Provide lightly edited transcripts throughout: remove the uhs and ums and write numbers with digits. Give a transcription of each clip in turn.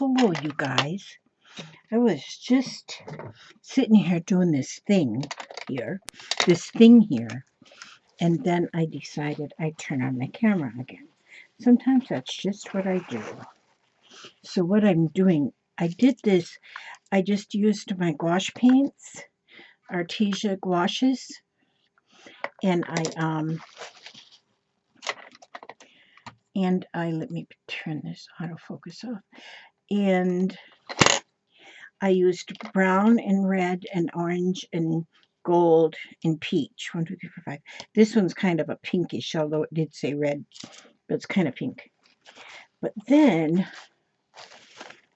Hello, you guys. I was just sitting here doing this thing here, and then I decided I'd turn on my camera again. Sometimes that's just what I do. So what I'm doing, I did this, I just used my gouache paints, Artesia gouaches, and let me turn this autofocus off, and I used brown and red and orange and gold and peach. 1, 2, 3, 4, 5. This one's kind of a pinkish, although it did say red, but it's kind of pink. But then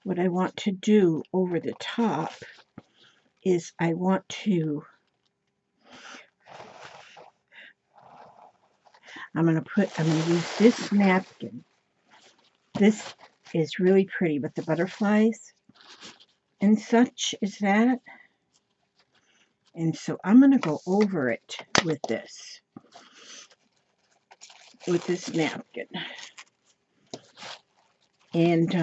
what I want to do over the top is I'm going to use this napkin. This is really pretty with the butterflies and such is that. And so I'm going to go over it with this napkin. And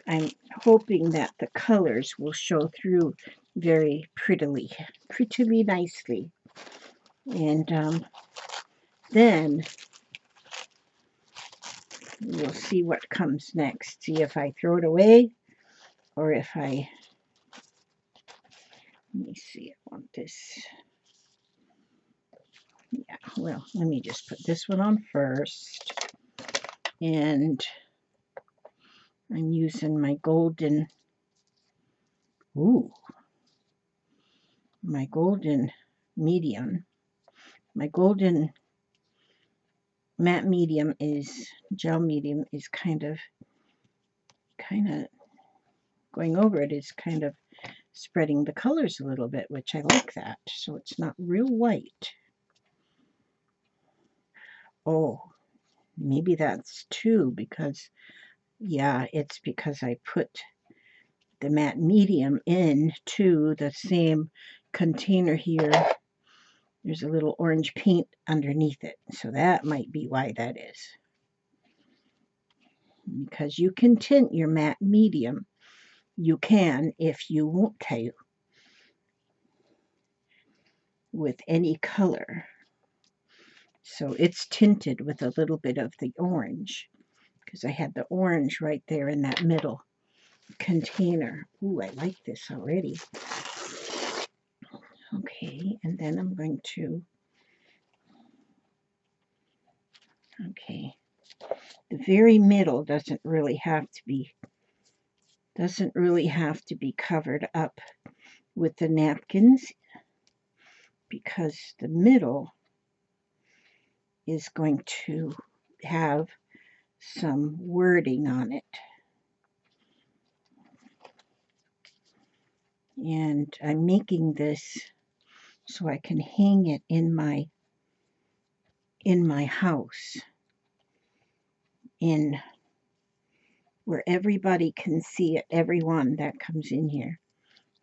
I'm hoping that the colors will show through very prettily nicely. And then we'll see what comes next. See if I throw it away or if let me see, I want this. Yeah, well, let me just put this one on first. And I'm using my golden, my golden medium. My golden matte medium gel medium is kind of going over it, is kind of spreading the colors a little bit, which I like that. So it's not real white. Oh, maybe that's two because, yeah, it's because I put the matte medium into the same container here. There's a little orange paint underneath it. So that might be why that is. Because you can tint your matte medium. You can if you want to with any color. So it's tinted with a little bit of the orange because I had the orange right there in that middle container. Ooh, I like this already. Okay, and then I'm going to, the very middle doesn't really have to be covered up with the napkins because the middle is going to have some wording on it. And I'm making this so I can hang it in my house, where everybody can see it. Everyone that comes in here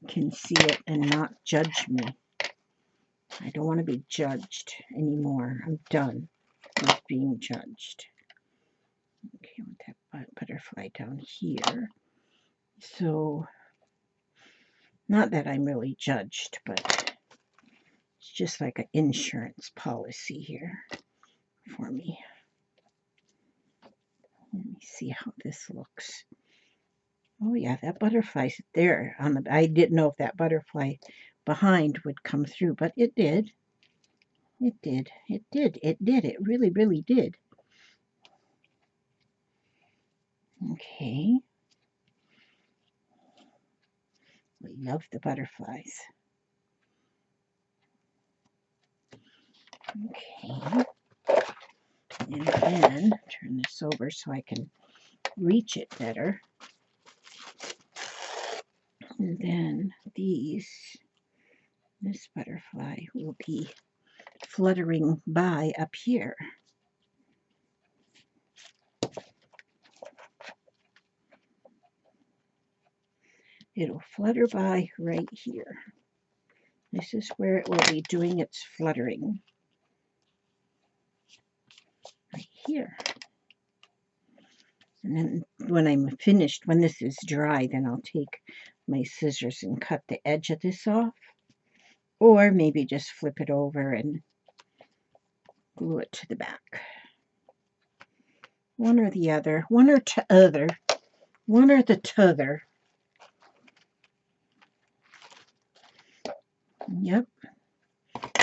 can see it and not judge me. I don't want to be judged anymore. I'm done with being judged. Okay, I want that butterfly down here. So, not that I'm really judged, but it's just like an insurance policy here for me. Let me see how this looks. Oh yeah, that butterfly's there on the. I didn't know if that butterfly behind would come through, but it did. It did. It did. It did. It really, really did. Okay. We love the butterflies. Okay. And then turn this over so I can reach it better. And then this butterfly will be fluttering by up here. It'll flutter by right here. This is where it will be doing its fluttering. Right here. And then when I'm finished, when this is dry, then I'll take my scissors and cut the edge of this off. Or maybe just flip it over and glue it to the back. One or the other. One or t'other. One or the t'other. Yep.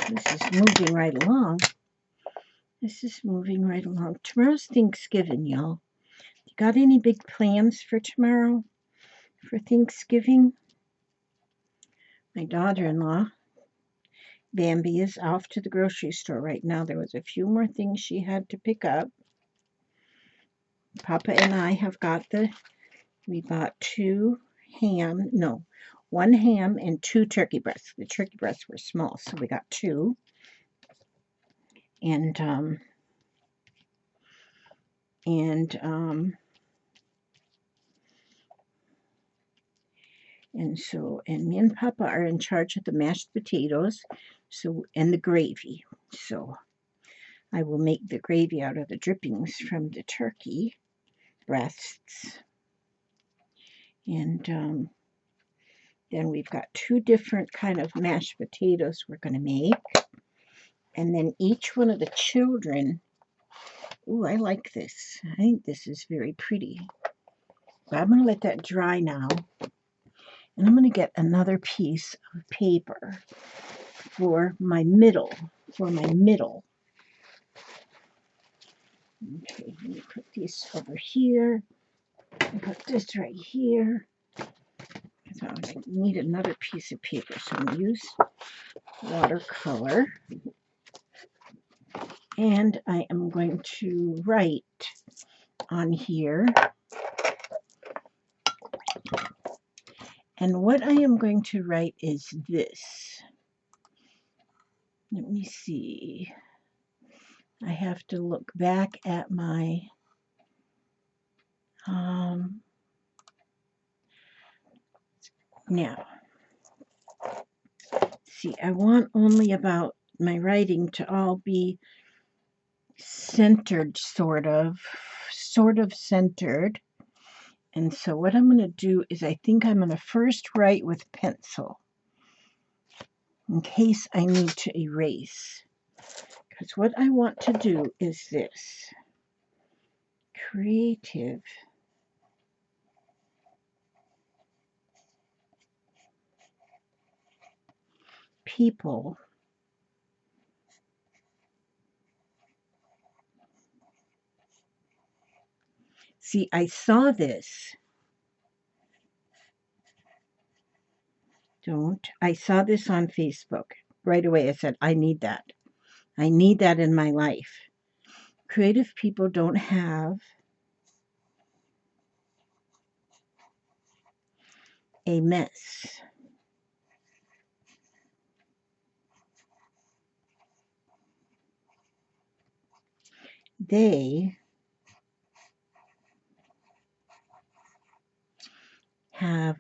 This is moving right along. This is moving right along. Tomorrow's Thanksgiving, y'all. You got any big plans for tomorrow? For Thanksgiving? My daughter-in-law, Bambi, is off to the grocery store right now. There was a few more things she had to pick up. Papa and I have got we bought one ham and 2 turkey breasts. The turkey breasts were small, so we got 2. And me and Papa are in charge of the mashed potatoes, and the gravy. So I will make the gravy out of the drippings from the turkey breasts. And then we've got 2 different kind of mashed potatoes we're going to make. And then each one of the children, ooh, I like this. I think this is very pretty. But I'm going to let that dry now. And I'm going to get another piece of paper for my middle. Okay, let me put these over here. And put this right here. So I need another piece of paper. So I'm going to use watercolor. And I am going to write on here. And what I am going to write is this. Let me see. I have to look back at my now. See, I want only about my writing to all be centered, sort of centered. And so what I'm going to do is I think I'm going to first write with pencil in case I need to erase. Because what I want to do is this. Creative people see, I saw this. I saw this on Facebook. Right away I said, I need that. I need that in my life. Creative people don't have a mess. They have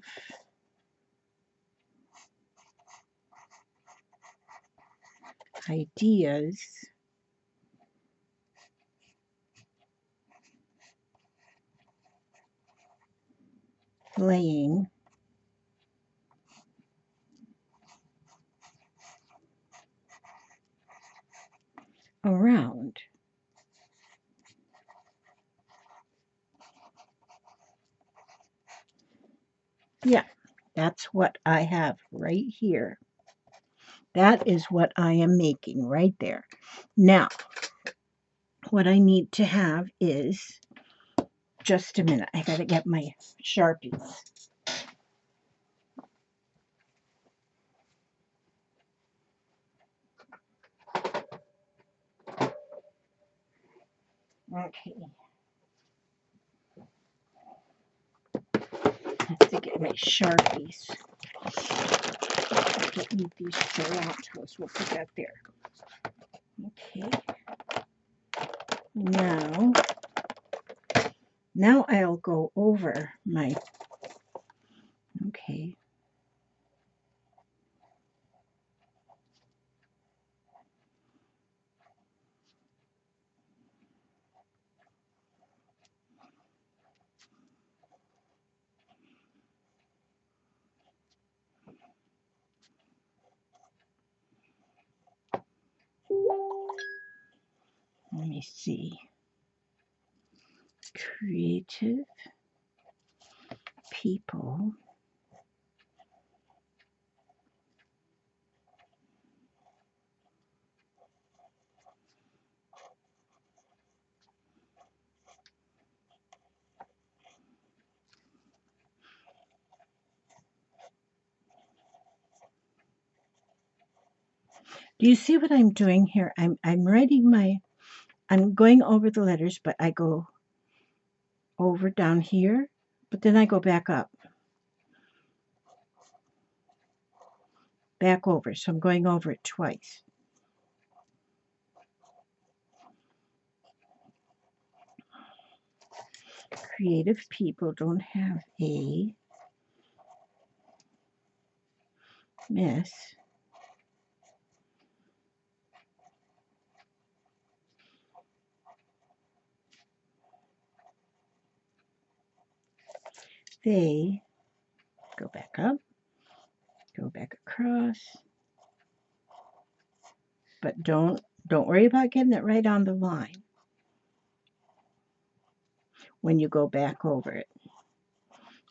ideas laying around. Yeah, that's what I have right here. That is what I am making right there. Now, what I need to have is, just a minute, I gotta get my Sharpies. Okay. I have to get my Sharpies. I don't need these Torontos. We'll put that there. Okay. Now I'll go over my, okay. me see. Creative people. Do you see what I'm doing here? I'm writing I'm going over the letters, but I go over down here, but then I go back up, back over. So I'm going over it twice. Creative people don't have a mess. They go back up, go back across, but don't worry about getting it right on the line when you go back over it,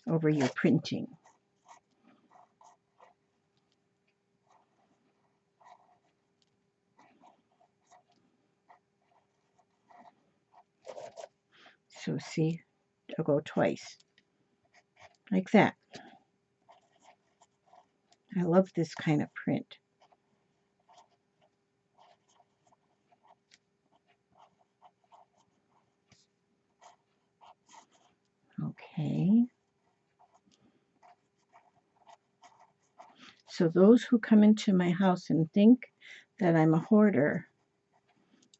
over your printing. So see, I'll go twice, like that. I love this kind of print. Okay. So those who come into my house and think that I'm a hoarder,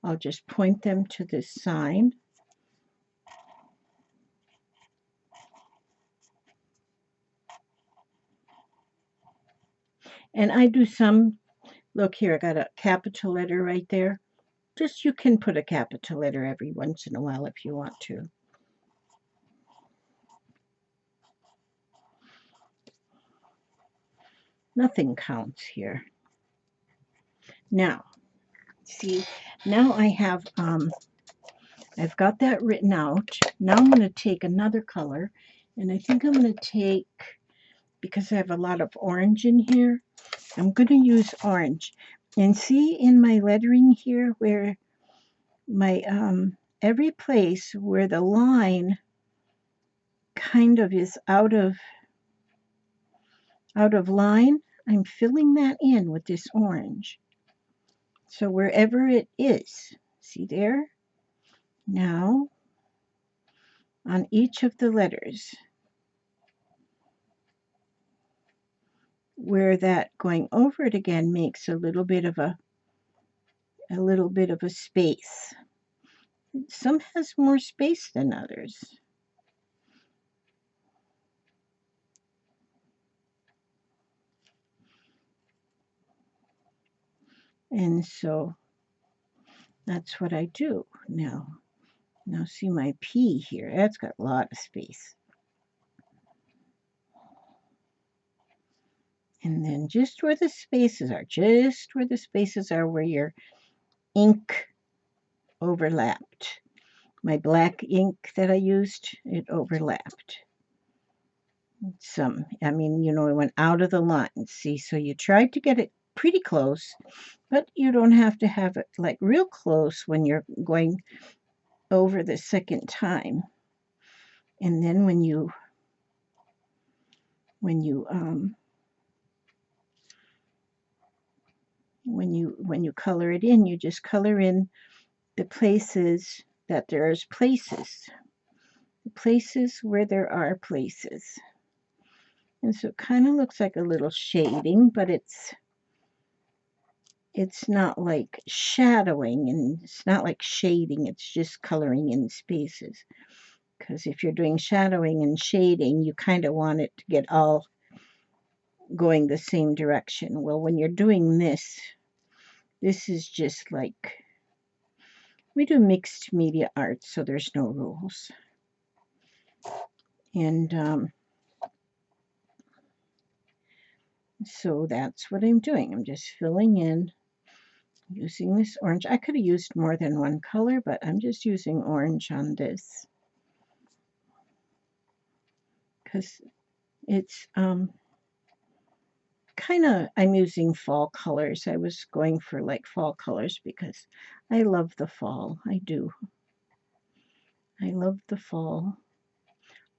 I'll just point them to this sign. And I do some, look here, I got a capital letter right there. Just you can put a capital letter every once in a while if you want to. Nothing counts here. Now, see, now I have, I've got that written out. Now I'm going to take another color, and I think I'm going to take, because I have a lot of orange in here, I'm going to use orange. And see in my lettering here where my, every place where the line kind of is out of line, I'm filling that in with this orange. So wherever it is, see there? Now, on each of the letters, where that going over it again makes a little bit of a space. Some has more space than others. And so that's what I do now. Now see my P here, that's got a lot of space. And then just where the spaces are, where your ink overlapped. My black ink that I used, it overlapped. Some, I mean, you know, it went out of the line. See, so you tried to get it pretty close, but you don't have to have it like real close when you're going over the second time. And then when you color it in, you just color in the places that there's places. The places where there are places. And so it kind of looks like a little shading, but it's not like shadowing, and it's not like shading, it's just coloring in spaces. Because if you're doing shadowing and shading, you kind of want it to get all going the same direction. Well, when you're doing this is just like, we do mixed media art, so there's no rules. And so that's what I'm doing. I'm just filling in Using this orange. I could have used more than one color, but I'm just using orange on this because it's kind of, I'm using fall colors. I was going for like fall colors because I love the fall. I do. I love the fall.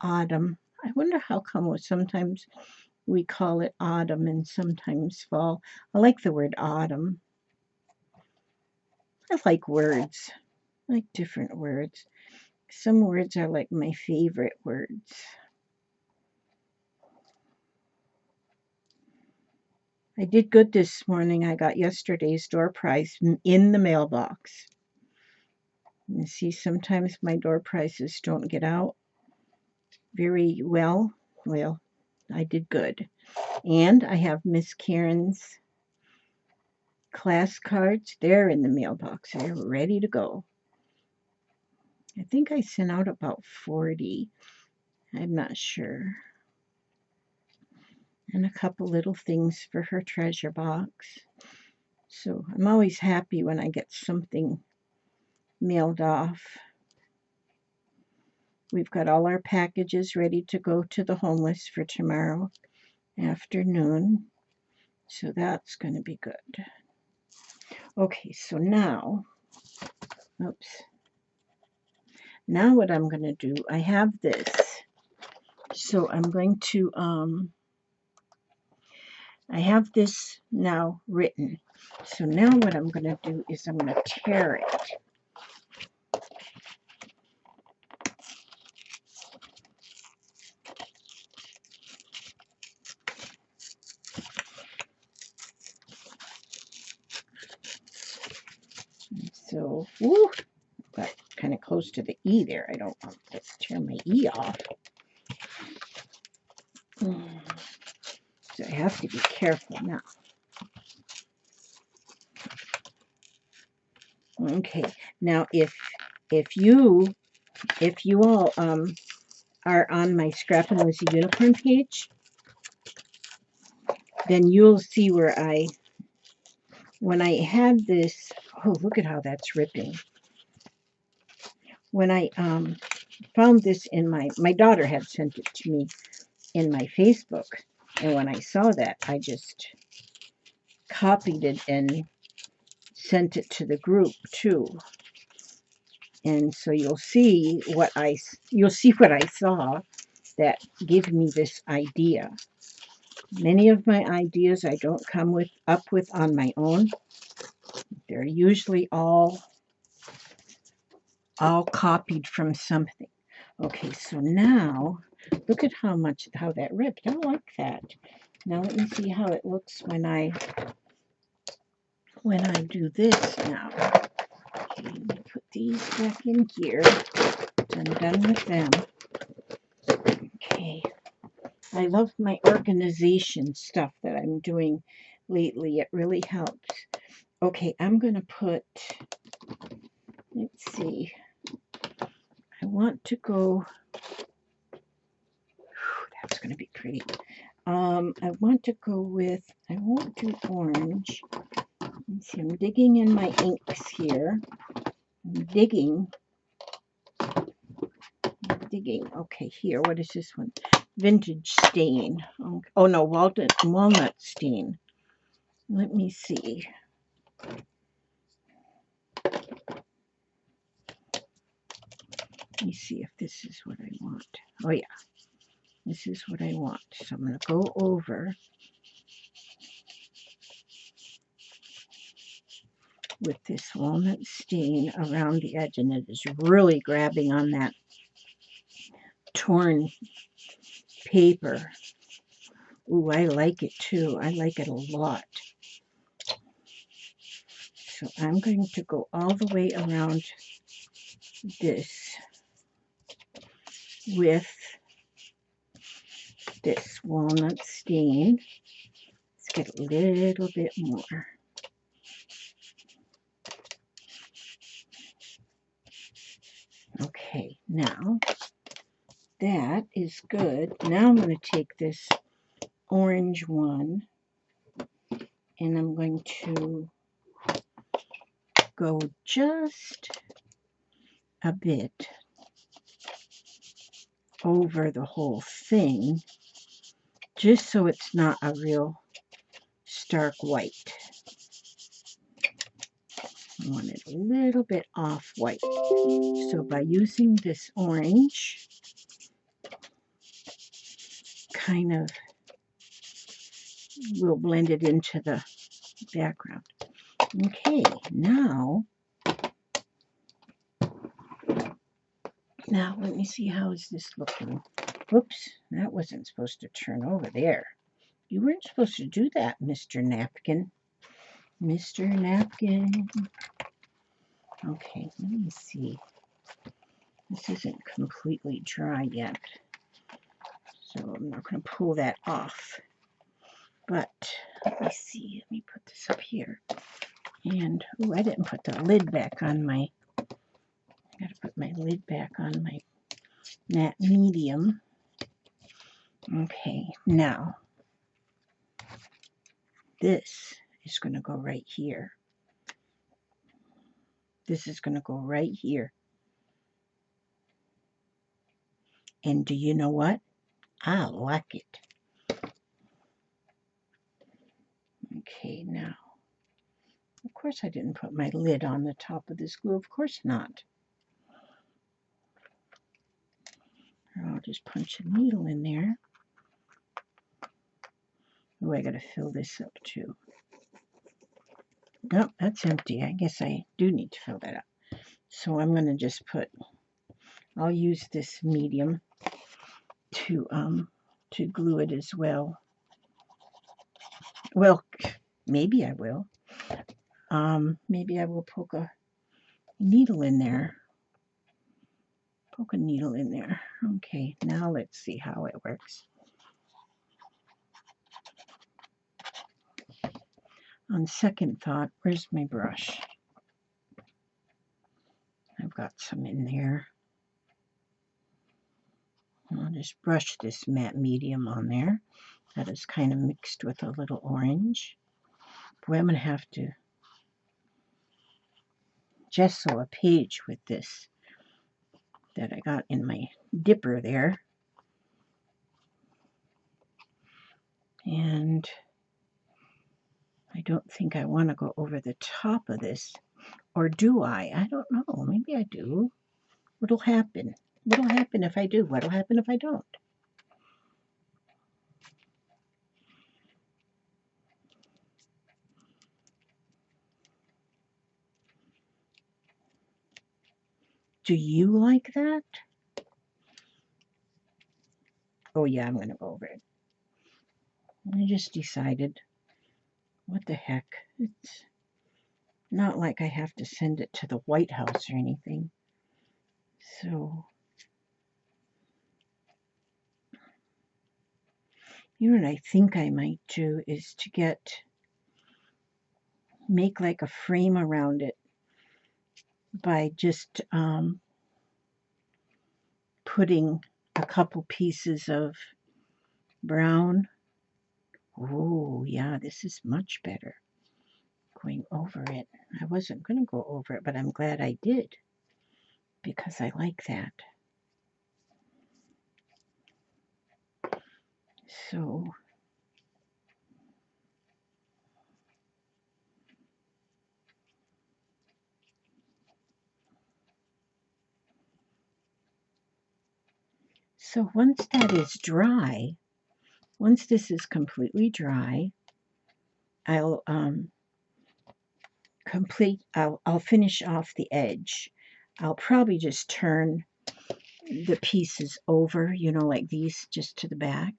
Autumn. I wonder how come sometimes we call it autumn and sometimes fall. I like the word autumn. I like words. I like different words. Some words are like my favorite words. I did good this morning. I got yesterday's door prize in the mailbox. You see, sometimes my door prizes don't get out very well. Well, I did good. And I have Miss Karen's class cards. They're in the mailbox. They're ready to go. I think I sent out about 40. I'm not sure. And a couple little things for her treasure box. So I'm always happy when I get something mailed off. We've got all our packages ready to go to the homeless for tomorrow afternoon. So that's going to be good. Okay, so now, oops. Now what I'm going to do, I have this. So I'm going to, I have this now written. So now what I'm going to do is I'm going to tear it. So, woo, got kind of close to the E there. I don't want to tear my E off. So I have to be careful now. Okay, now if you all are on my Scrap and Lizzi Unicorn page, then you'll see where when I had this, oh, look at how that's ripping. When I found this in my daughter had sent it to me in my Facebook, and when I saw that, I just copied it and sent it to the group too. And so you'll see what I saw that gave me this idea. Many of my ideas I don't come up with on my own. They're usually all copied from something. Okay, so now look at how that ripped. I like that. Now let me see how it looks when I do this now. Okay, let me put these back in here. I'm done with them. Okay. I love my organization stuff that I'm doing lately. It really helps. Okay, I'm going to put, let's see. I want to go, that's going to be pretty. I want to go with, I won't do orange. Let's see, I'm digging in my inks here. I'm digging. Okay, here, what is this one? Vintage stain. Oh no, walnut stain. Let me see. Let me see if this is what I want. Oh yeah, this is what I want. So I'm going to go over with this walnut stain around the edge, and it is really grabbing on that torn paper. Ooh, I like it too. I like it a lot. So I'm going to go all the way around this with this walnut stain. Let's get a little bit more. Okay, now that is good. Now I'm going to take this orange one and I'm going to go just a bit over the whole thing, just so it's not a real stark white. I want it a little bit off white. So by using this orange, kind of will blend it into the background. Okay, now let me see, how is this looking? Whoops, that wasn't supposed to turn over there. You weren't supposed to do that, Mr. Napkin. Mr. Napkin. Okay, let me see. This isn't completely dry yet, so I'm not going to pull that off. But let me see. Let me put this up here. And, oh, I didn't put the lid back on my, I got to put my lid back on my matte medium. Okay, now this is going to go right here. This is going to go right here. And do you know what? I like it. Okay, now, of course I didn't put my lid on the top of this glue. Of course not. I'll just punch a needle in there. Oh, I got to fill this up too. Nope, that's empty. I guess I do need to fill that up. So I'm going to just put, I'll use this medium to glue it as well. Well, maybe I will. Maybe I will poke a needle in there. Poke a needle in there. Okay, now let's see how it works. On second thought, where's my brush? I've got some in there. I'll just brush this matte medium on there. That is kind of mixed with a little orange. Boy, I'm going to have to gesso a page with this that I got in my dipper there. And I don't think I want to go over the top of this. Or do I? I don't know. Maybe I do. What'll happen? What'll happen if I do? What'll happen if I don't? Do you like that? Oh yeah, I'm going to go over it. I just decided, what the heck? It's not like I have to send it to the White House or anything. So, you know what I think I might do is to make like a frame around it by just putting a couple pieces of brown. Oh, yeah, this is much better. Going over it. I wasn't going to go over it, but I'm glad I did because I like that. So, once that is dry, once this is completely dry, I'll I'll finish off the edge. I'll probably just turn the pieces over, you know, like these, just to the back,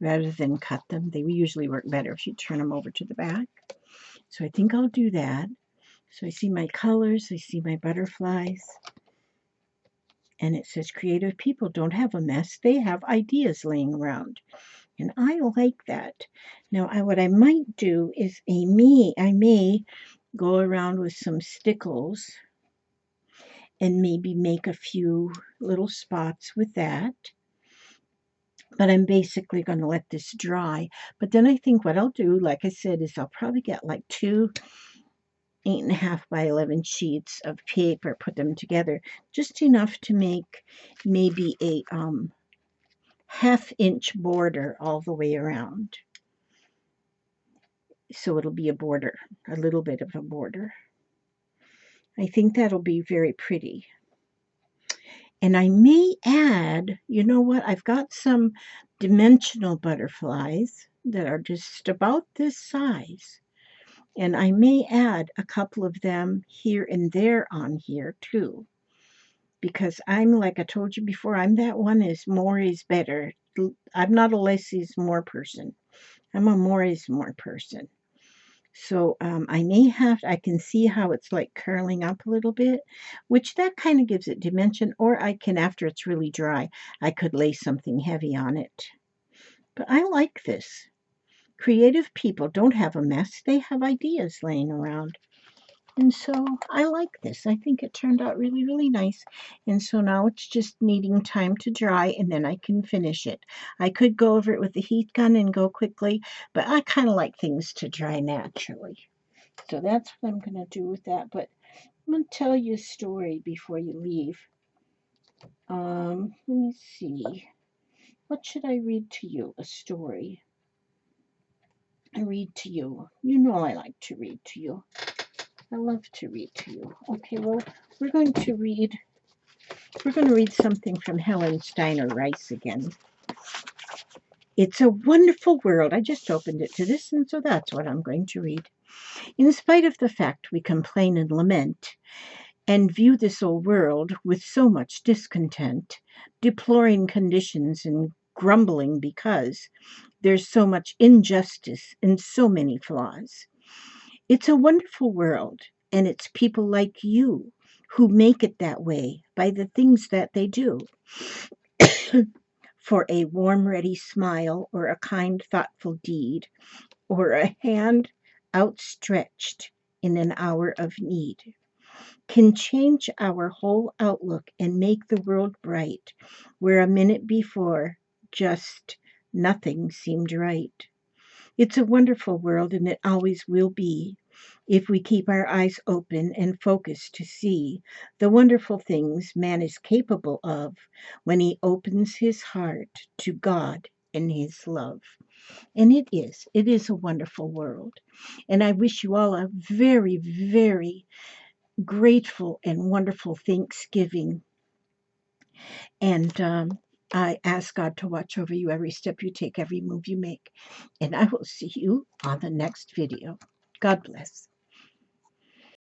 rather than cut them. They usually work better if you turn them over to the back. So I think I'll do that. So I see my colors, I see my butterflies, and it says creative people don't have a mess, they have ideas laying around. And I like that. Now, what I might do is I may go around with some stickles and maybe make a few little spots with that. But I'm basically going to let this dry. But then I think what I'll do, like I said, is I'll probably get like 2 8.5 by 11 sheets of paper, put them together, just enough to make maybe a 1/2-inch border all the way around. So it'll be a border, a little bit of a border. I think that'll be very pretty. And I may add, you know what, I've got some dimensional butterflies that are just about this size. And I may add a couple of them here and there on here too. Because I'm, like I told you before, I'm that one is more is better. I'm not a less is more person. I'm a more is more person. So I can see how it's like curling up a little bit, which that kind of gives it dimension. Or I can, after it's really dry, I could lay something heavy on it. But I like this. Creative people don't have a mess. They have ideas laying around. And so I like this. I think it turned out really, really nice. And so now it's just needing time to dry, and then I can finish it. I could go over it with the heat gun and go quickly, but I kind of like things to dry naturally. So that's what I'm going to do with that. But I'm going to tell you a story before you leave. Let me see. What should I read to you? A story. I read to you. You know I like to read to you. I love to read to you. Okay, well, we're going to read something from Helen Steiner Rice again. It's a Wonderful World. I just opened it to this, and so that's what I'm going to read. In spite of the fact we complain and lament, and view this old world with so much discontent, deploring conditions and grumbling because there's so much injustice and so many flaws. It's a wonderful world, and it's people like you who make it that way by the things that they do. For a warm, ready smile, or a kind, thoughtful deed, or a hand outstretched in an hour of need, can change our whole outlook and make the world bright, where a minute before just nothing seemed right. It's a wonderful world, and it always will be, if we keep our eyes open and focused to see the wonderful things man is capable of when he opens his heart to God and his love. And it is a wonderful world. And I wish you all a very, very grateful and wonderful Thanksgiving. And I ask God to watch over you every step you take, every move you make. And I will see you on the next video. God bless.